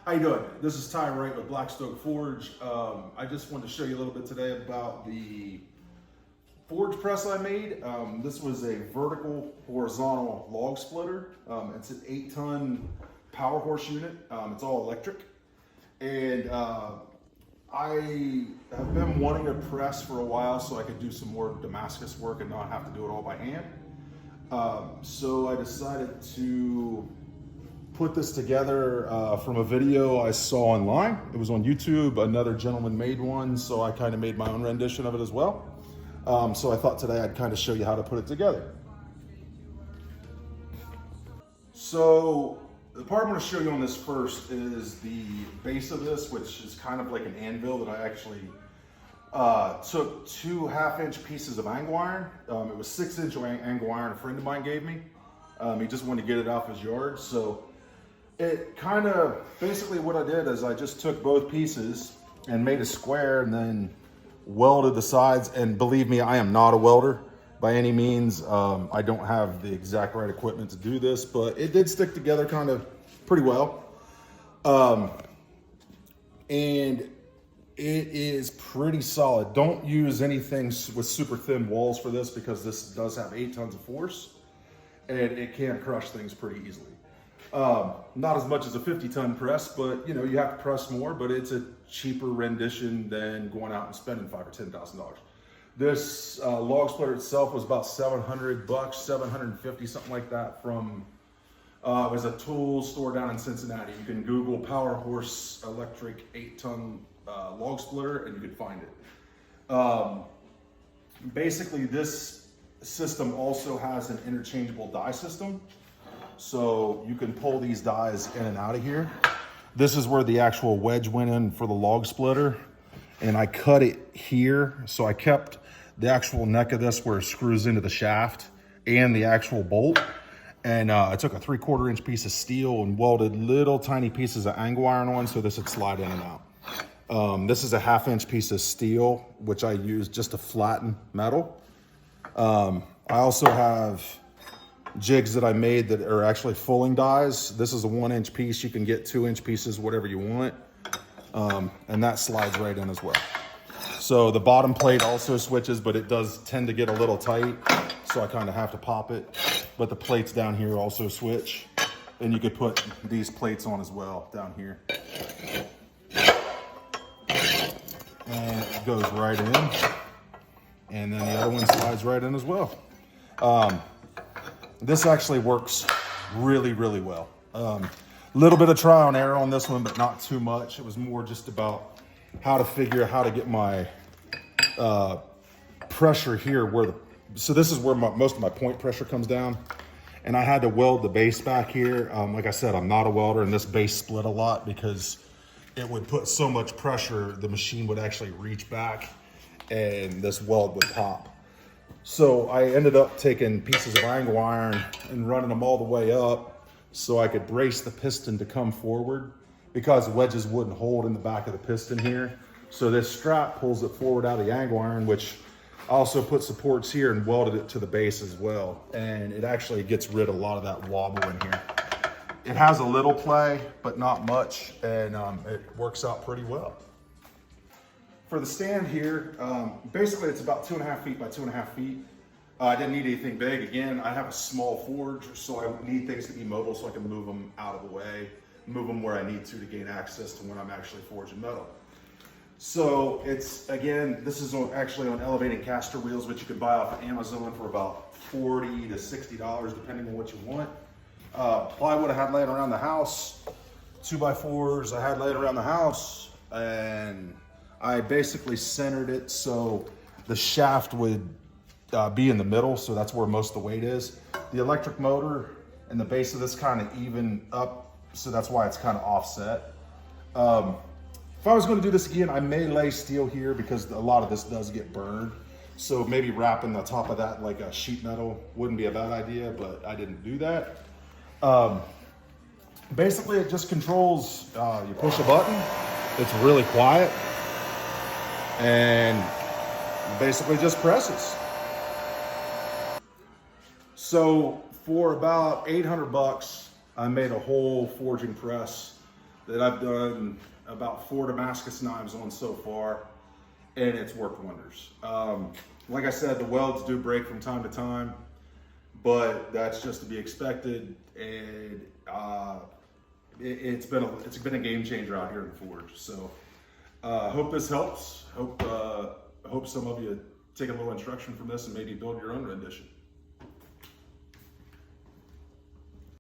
How you doing? This is Ty Wright with Blackstoke Forge. I just wanted to show you a little bit today about the forge press I made. This was a vertical horizontal log splitter. It's an 8-ton power horse unit. It's all electric. And I have been wanting to press for a while so I could do some more Damascus work and not have to do it all by hand. So I decided to put this together from a video I saw online. It was on YouTube. Another gentleman made one, so I kind of made my own rendition of it as well. So I thought today I'd kind of show you how to put it together. So the part I'm going to show you on this first is the base of this, which is kind of like an anvil that I actually took 2 1/2-inch pieces of angle iron. It was 6-inch angle iron a friend of mine gave me. He just wanted to get it off his yard. So it kind of, basically what I did is I just took both pieces and made a square and then welded the sides. And believe me, I am not a welder by any means. I don't have the exact right equipment to do this, but it did stick together kind of pretty well. And it is pretty solid. Don't use anything with super thin walls for this because this does have 8 tons of force and it can crush things pretty easily. Not as much as a 50-ton press, but you know, you have to press more, but it's a cheaper rendition than going out and spending $5,000 or $10,000. This log splitter itself was about $700, $750, something like that from, it was a tool store down in Cincinnati. You can Google Power Horse electric 8-ton log splitter and you can find it. Basically this system also has an interchangeable die system. So you can pull these dies in and out of here. This is where the actual wedge went in for the log splitter. And I cut it here. So I kept the actual neck of this where it screws into the shaft and the actual bolt. And I took a 3/4-inch piece of steel and welded little tiny pieces of angle iron on so this would slide in and out. This is a 1/2-inch piece of steel, which I used just to flatten metal. I also have jigs that I made that are actually fulling dies. This is a 1-inch piece. You can get 2-inch pieces, whatever you want. And that slides right in as well. So the bottom plate also switches, but it does tend to get a little tight. So I kind of have to pop it. But the plates down here also switch. And you could put these plates on as well down here. And it goes right in. And then the other one slides right in as well. This actually works really, really well. Little bit of trial and error on this one, but not too much. It was more just about how to figure how to get my pressure here so this is where most of my point pressure comes down. And I had to weld the base back here. Like I said, I'm not a welder and this base split a lot because it would put so much pressure, the machine would actually reach back and this weld would pop. So I ended up taking pieces of angle iron and running them all the way up so I could brace the piston to come forward because wedges wouldn't hold in the back of the piston here. So this strap pulls it forward out of the angle iron, which I also put supports here and welded it to the base as well. And it actually gets rid of a lot of that wobble in here. It has a little play, but not much, and it works out pretty well. For the stand here, basically it's about 2.5 feet by 2.5 feet. I didn't need anything big. Again, I have a small forge, so I need things to be mobile so I can move them out of the way, move them where I need to gain access to when I'm actually forging metal. So it's, again, this is actually on elevating caster wheels, which you can buy off of Amazon for about $40 to $60, depending on what you want. Plywood I had laying around the house, 2x4s I had laying around the house, and I basically centered it so the shaft would be in the middle, so that's where most of the weight is. The electric motor and the base of this kind of even up, so that's why it's kind of offset. If I was going to do this again, I may lay steel here because a lot of this does get burned. So maybe wrapping the top of that like a sheet metal wouldn't be a bad idea, but I didn't do that. Basically, it just controls, you push a button, it's really quiet, and basically just presses. So for about 800 bucks, I made a whole forging press. that I've done about 4 Damascus knives on so far, and it's worked wonders. Like I said, the welds do break from time to time, but that's just to be expected, and it's been a game changer out here in the forge. So hope this helps. Hope some of you take a little instruction from this and maybe build your own rendition.